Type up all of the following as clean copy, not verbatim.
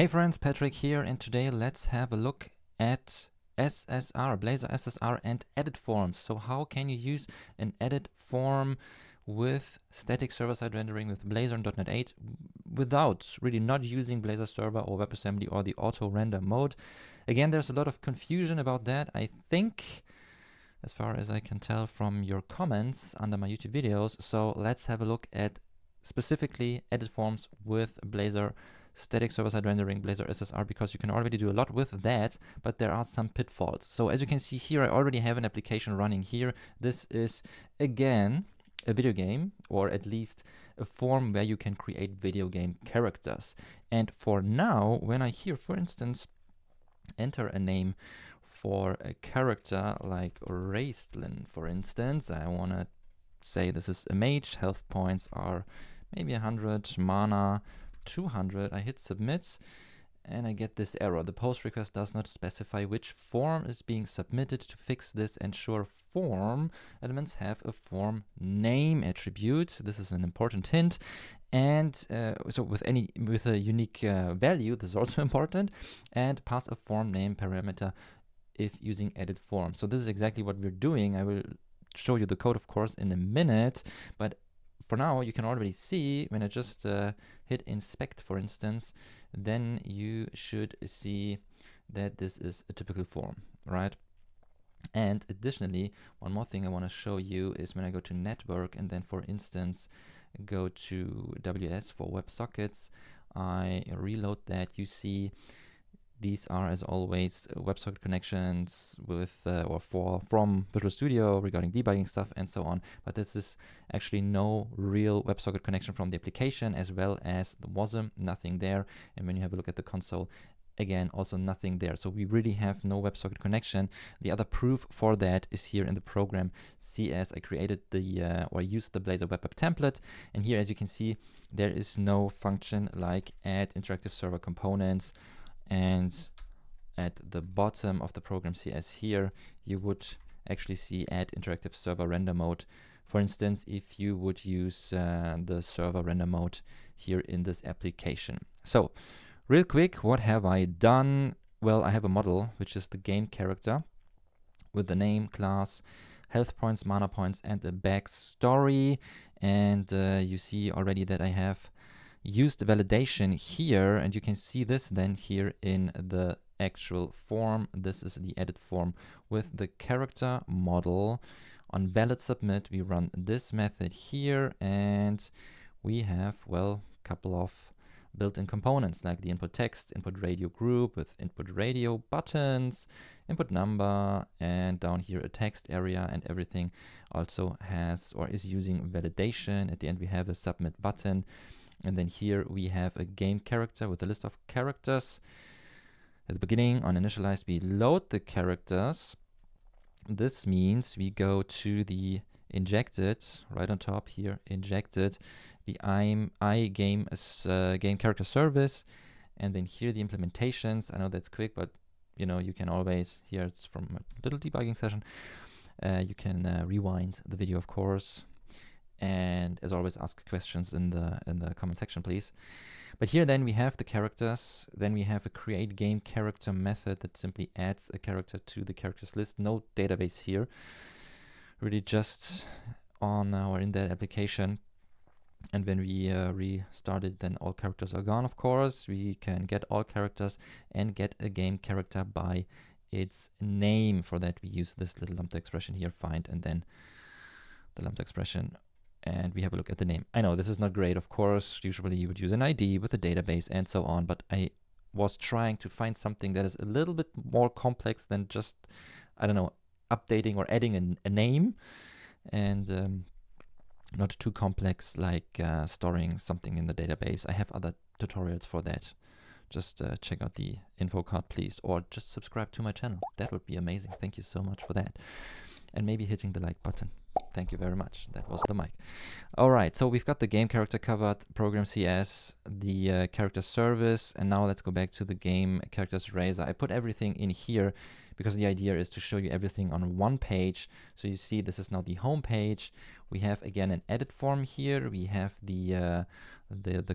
Hey friends, Patrick here, and today let's have a look at SSR, Blazor SSR and EditForms. So how can you use an EditForm with static server-side rendering with Blazor and .NET 8 without really not using Blazor Server or WebAssembly or the auto render mode? Again, there's a lot of confusion about that, I think, as far as I can tell from your comments under my YouTube videos. So let's have a look at specifically EditForms with Blazor static server-side rendering, Blazor SSR, because you can already do a lot with that, but there are some pitfalls. So as you can see here, I already have an application running here. This is, again, a video game, or at least a form where you can create video game characters. And for now, when I here, for instance, enter a name for a character like Raistlin, for instance, I want to say this is a mage, health points are maybe 100, mana 200, I hit submit, and I get this error. The post request does not specify which form is being submitted. To fix this, ensure form elements have a form name attribute. This is an important hint. And so with a unique value, this is also important, and pass a form name parameter if using EditForm. So this is exactly what we're doing. I will show you the code, of course, in a minute, but for now, you can already see when I just hit inspect, for instance, then you should see that this is a typical form, right? And additionally, one more thing I want to show you is when I go to network and then, for instance, go to WS for WebSockets, I reload that, you see these are, as always, WebSocket connections with from Visual Studio regarding debugging stuff and so on. But this is actually no real WebSocket connection from the application, as well as the WASM, nothing there. And when you have a look at the console, again, also nothing there. So we really have no WebSocket connection. The other proof for that is here in the program CS. I created the or used the Blazor web app template, and here, as you can see, there is no function like add interactive server components. And at the bottom of the program CS here, you would actually see add interactive server render mode. For instance, if you would use the server render mode here in this application. So real quick, what have I done? Well, I have a model, which is the game character with the name, class, health points, mana points, and a backstory. And you see already that I have used validation here, and you can see this then here in the actual form. This is the edit form with the character model. On valid submit, we run this method here, and we have, well, a couple of built-in components like the input text, input radio group with input radio buttons, input number, and down here a text area, and everything also has or is using validation. At the end, we have a submit button. And then here we have a game character with a list of characters. At the beginning, on initialize, we load the characters. This means we go to the injected, right on top here, injected, the game character service. And then here the implementations. I know that's quick, but you know, you can always, here it's from a little debugging session. You can rewind the video, of course. And as always, ask questions in the comment section, please. But here then we have the characters. Then we have a create game character method that simply adds a character to the characters list. No database here. Really just on or in that application. And when we restart it, then all characters are gone, of course. We can get all characters and get a game character by its name. For that, we use this little lambda expression here, find, and then the lambda expression. And we have a look at the name. I know this is not great, of course. Usually you would use an ID with a database and so on, but I was trying to find something that is a little bit more complex than just, I don't know, updating or adding a name, and not too complex like storing something in the database. I have other tutorials for that. Just check out the info card, please, or just subscribe to my channel. That would be amazing. Thank you so much for that. And maybe hitting the like button. Thank you very much. That was the mic. All right, so we've got the game character covered, program CS, the character service, and now let's go back to the game characters razor. I put everything in here because the idea is to show you everything on one page. So you see this is now the home page. We have again an edit form here. We have the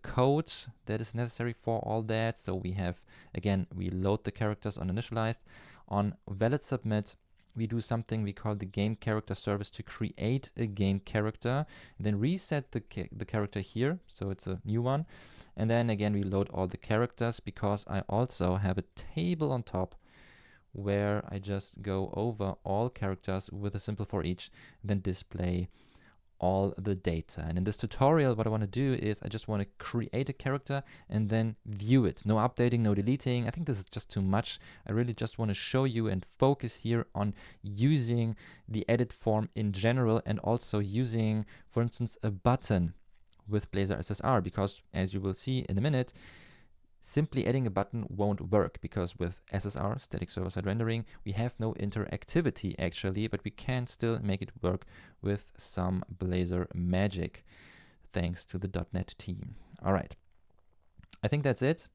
code that is necessary for all that. So we have, again, we load the characters on initialized. On valid submit, we do something we call the game character service to create a game character, and then reset the character here, so it's a new one. And then again, we load all the characters, because I also have a table on top where I just go over all characters with a simple for each, then display all the data. And in this tutorial, what I want to do is I just want to create a character and then view it. No updating, no deleting. I think this is just too much. I really just want to show you and focus here on using the edit form in general, and also using, for instance, a button with Blazor SSR, because as you will see in a minute, simply adding a button won't work, because with SSR, static server-side rendering, we have no interactivity actually, but we can still make it work with some Blazor magic, thanks to the .NET team. All right, I think that's it.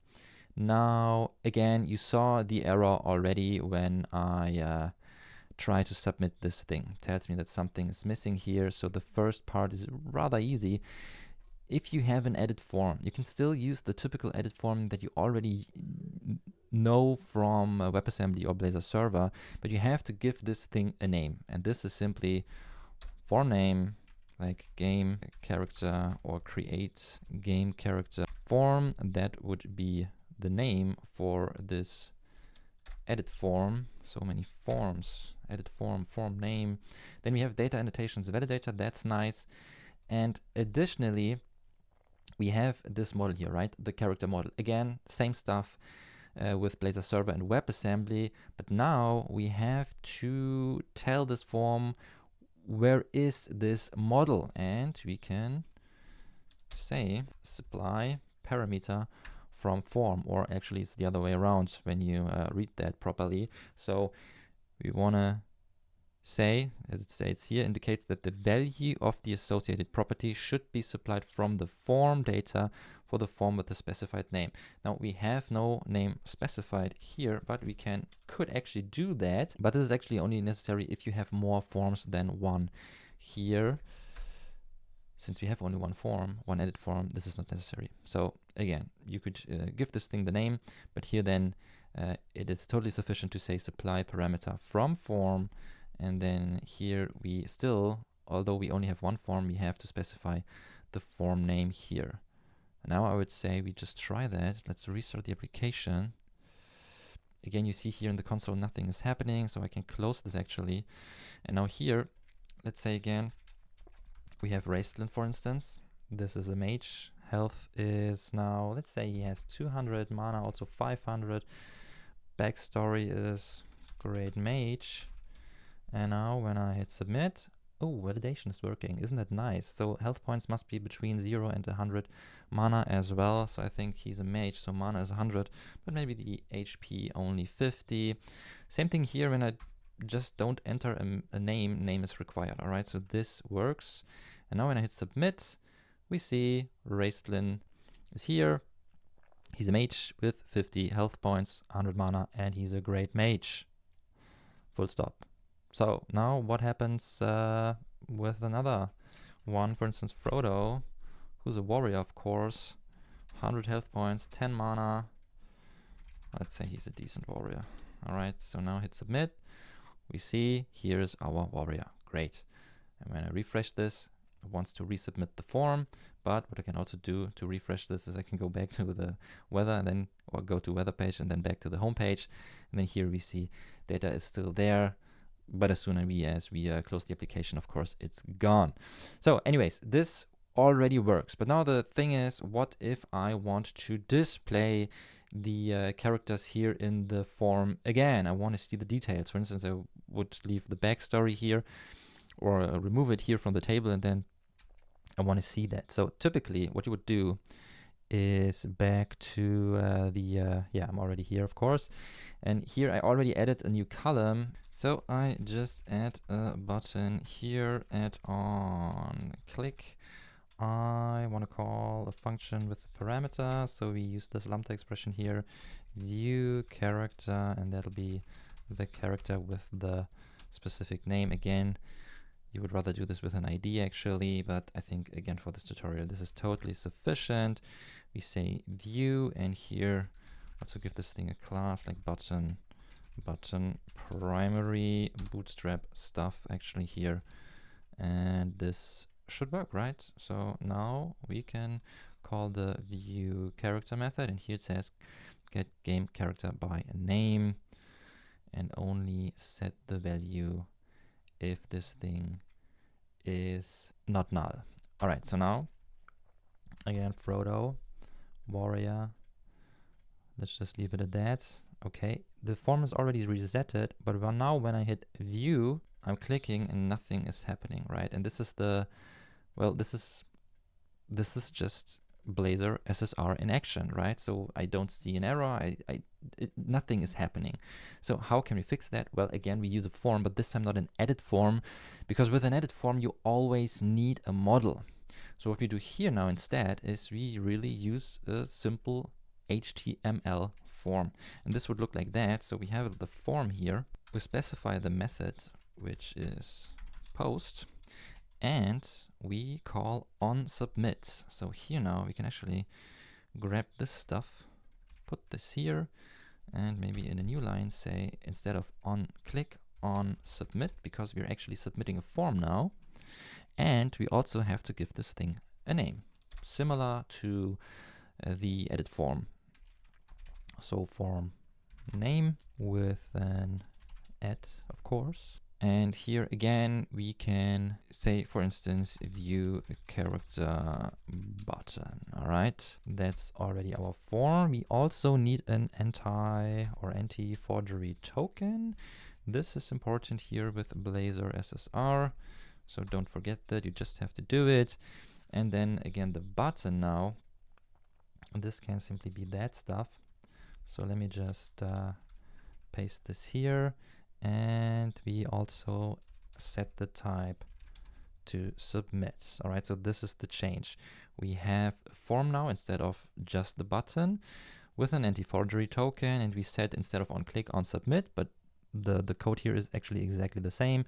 Now, again, you saw the error already when I try to submit this thing. It tells me that something is missing here, so the first part is rather easy. If you have an edit form, you can still use the typical edit form that you already know from WebAssembly or Blazor Server, but you have to give this thing a name. And this is simply form name, like game character, or create game character form. That would be the name for this edit form. So many forms, edit form, form name. Then we have data annotations, validator, that's nice. And additionally, we have this model here, right? The character model. Again, same stuff with Blazor Server and WebAssembly, but now we have to tell this form where is this model, and we can say supply parameter from form, or actually it's the other way around when you read that properly. So we want to say, as it states here, indicates that the value of the associated property should be supplied from the form data for the form with the specified name. Now we have no name specified here, but we could actually do that. But this is actually only necessary if you have more forms than one. Here, since we have only one form, one edit form, this is not necessary. So again, you could give this thing the name, but here then it is totally sufficient to say supply parameter from form. And then here we still, although we only have one form, we have to specify the form name here. Now I would say we just try that. Let's restart the application. Again, you see here in the console nothing is happening, so I can close this actually. And now here, let's say again, we have Raistlin, for instance. This is a mage. Health is now, let's say he has 200, mana also 500. Backstory is great mage. And now when I hit submit, oh, validation is working. Isn't that nice? So health points must be between 0 and 100. Mana as well. So I think he's a mage, so mana is 100, but maybe the HP only 50. Same thing here when I just don't enter a name is required. All right, so this works. And now when I hit submit, we see Raistlin is here. He's a mage with 50 health points, 100 mana, and he's a great mage. Full stop. So now what happens with another one, for instance, Frodo, who's a warrior, of course, 100 health points, 10 mana. Let's say he's a decent warrior. All right, so now hit submit. We see here's our warrior. Great. And when I refresh this, it wants to resubmit the form. But what I can also do to refresh this is I can go back to the weather and then, or go to weather page and then back to the home page. And then here we see data is still there. But as soon as we close the application, of course, it's gone. So anyways, this already works. But now the thing is, what if I want to display the characters here in the form again? I want to see the details. For instance, I would leave the backstory here or remove it here from the table, and then I want to see that. So typically what you would do is back to I'm already here, of course. And here I already added a new column. So I just add a button here, add on click. I want to call a function with a parameter. So we use this lambda expression here, view character, and that'll be the character with the specific name. Again, You would rather do this with an ID actually, but I think again for this tutorial this is totally sufficient. We say view, and here also give this thing a class like button primary bootstrap stuff actually here, and this should work, right? So now we can call the view character method, and here it says get game character by name, and only set the value if this thing is not null. All right, so now again Frodo warrior, let's just leave it at that. Okay, the form is already resetted, but now when I hit view, I'm clicking and nothing is happening, right? And this is the, well, this is just Blazor SSR in action, right? So I don't see an error, nothing is happening. So how can we fix that? Well, again, we use a form, but this time not an edit form, because with an edit form, you always need a model. So what we do here now instead is we really use a simple HTML form. And this would look like that. So we have the form here. We specify the method, which is post, and we call onSubmit. So here now we can actually grab this stuff, put this here, and maybe in a new line say instead of click on submit, because we're actually submitting a form now. And we also have to give this thing a name, similar to the edit form. So form name with an of course. And here again, we can say, for instance, view character button. All right, that's already our form. We also need an anti-forgery token. This is important here with Blazor SSR. So don't forget that, you just have to do it. And then again, the button now, this can simply be that stuff. So let me just paste this here. And we also set the type to submit. All right, so this is the change. We have a form now instead of just the button with an anti-forgery token, and we set instead of onClick on submit, but the code here is actually exactly the same,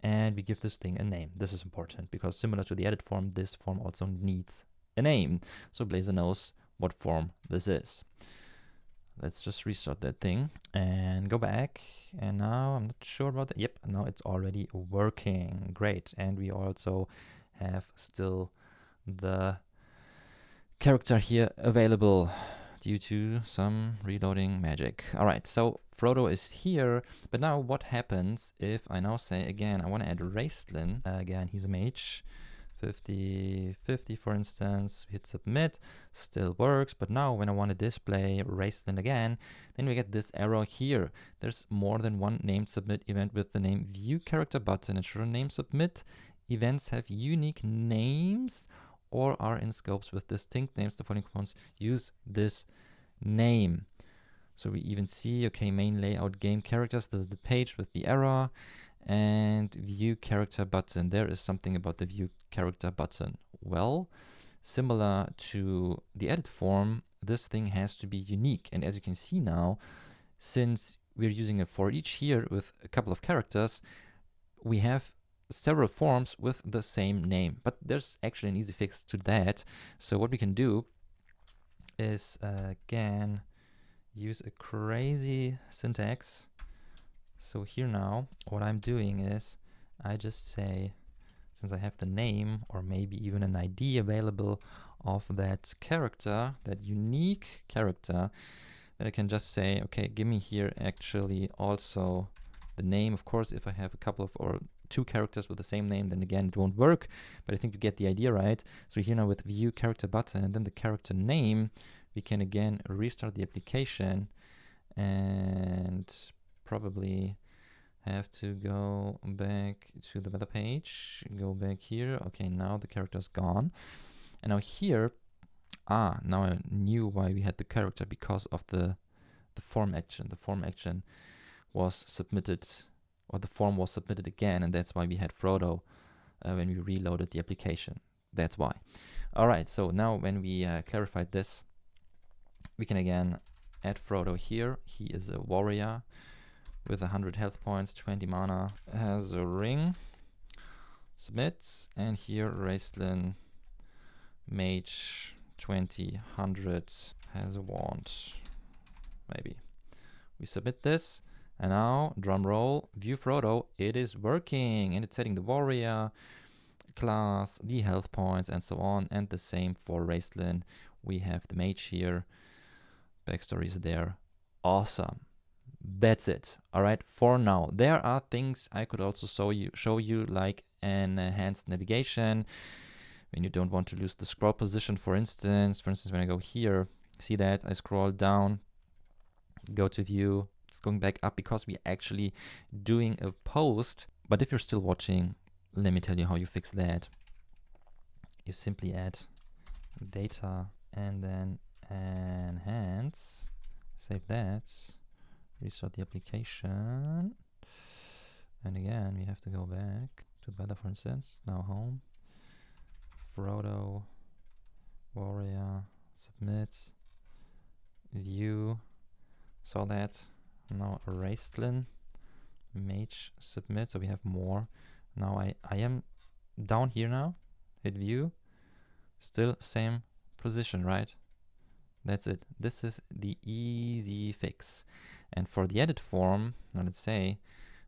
and we give this thing a name. This is important because similar to the edit form, this form also needs a name. So Blazor knows what form this is. Let's just restart that thing and go back. And now I'm not sure about that. Yep, now it's already working. Great. And we also have still the character here available due to some reloading magic. All right, so Frodo is here. But now what happens if I now say again, I want to add Raistlin. Again, he's a mage. 50-50 for instance, hit submit, still works. But now when I want to display Raistlin again, then we get this error here. There's more than one named submit event with the name view character button. Ensure name submit events have unique names or are in scopes with distinct names. The following components use this name. So we even see, okay, main layout game characters, this is the page with the error. And view character button, there is something about the view character button. Well, similar to the edit form, this thing has to be unique. And as you can see now, since we're using a for each here with a couple of characters, we have several forms with the same name. But there's actually an easy fix to that. So what we can do is again use a crazy syntax. So here now, what I'm doing is I just say, since I have the name or maybe even an ID available of that character, that unique character, that I can just say, okay, give me here actually also the name. Of course, if I have a couple of or two characters with the same name, then again, it won't work. But I think you get the idea, right? So here now with view character button and then the character name, we can again restart the application and probably have to go back to the weather page, go back here. Okay, now the character is gone. And now here, now I knew why we had the character, because of the form action. The form action was submitted, or the form was submitted again, and that's why we had Frodo when we reloaded the application. That's why. All right, so now when we clarified this, we can again add Frodo here. He is a warrior with 100 health points, 20 mana, has a ring. submit, and here Raistlin mage 2000 has a wand. Maybe we submit this, and now drum roll, view Frodo, it is working, and it's setting the warrior class, the health points, and so on. And the same for Raistlin. We have the mage here, backstory is there. Awesome. That's it. All right, for now. There are things I could also show you like an enhanced navigation when you don't want to lose the scroll position. For instance, when I go here, see that I scroll down, go to view, it's going back up because we're actually doing a post. But if you're still watching, let me tell you how you fix that. You simply add data and then enhance, save that, restart the application, and again we have to go back to the weather, for instance. Now home, Frodo, warrior, submit, view, saw that. Now Raistlin, mage, submit, so we have more. Now I am down here now, hit view, still same position, right? That's it. This is the easy fix. And for the edit form, now let's say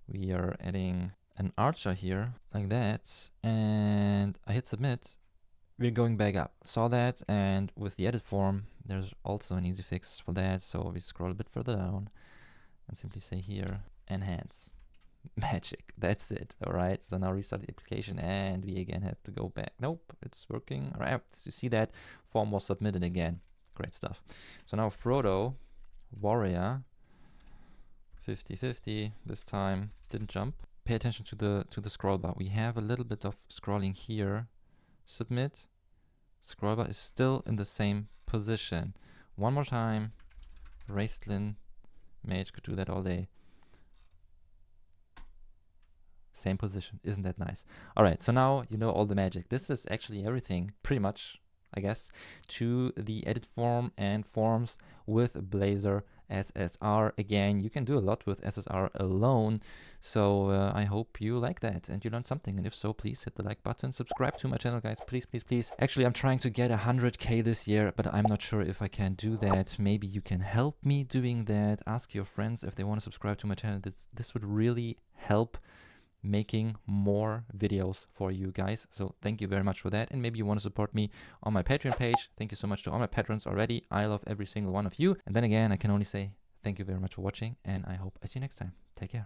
we are adding an archer here like that, and I hit submit, we're going back up. Saw that, and with the edit form, there's also an easy fix for that. So we scroll a bit further down and simply say here, enhance. Magic, that's it. All right, so now restart the application and we again have to go back. Nope, it's working. All right, you see that form was submitted again. Great stuff. So now Frodo, warrior, 50-50 this time, didn't jump. Pay attention to the scroll bar. We have a little bit of scrolling here. Submit, scroll bar is still in the same position. One more time, Raistlin, mage, could do that all day. Same position. Isn't that nice? All right, so now you know all the magic. This is actually everything, pretty much, I guess, to the edit form and forms with Blazor SSR. Again, you can do a lot with SSR alone, so I hope you like that and you learned something. And if so, please hit the like button, subscribe to my channel, guys, please, please, please. Actually, I'm trying to get 100K this year, but I'm not sure if I can do that. Maybe you can help me doing that. Ask your friends if they want to subscribe to my channel. This would really help making more videos for you guys. So thank you very much for that. And maybe you want to support me on my Patreon page. Thank you so much to all my patrons already. I love every single one of you. And then again, I can only say thank you very much for watching, and I hope I see you next time. Take care.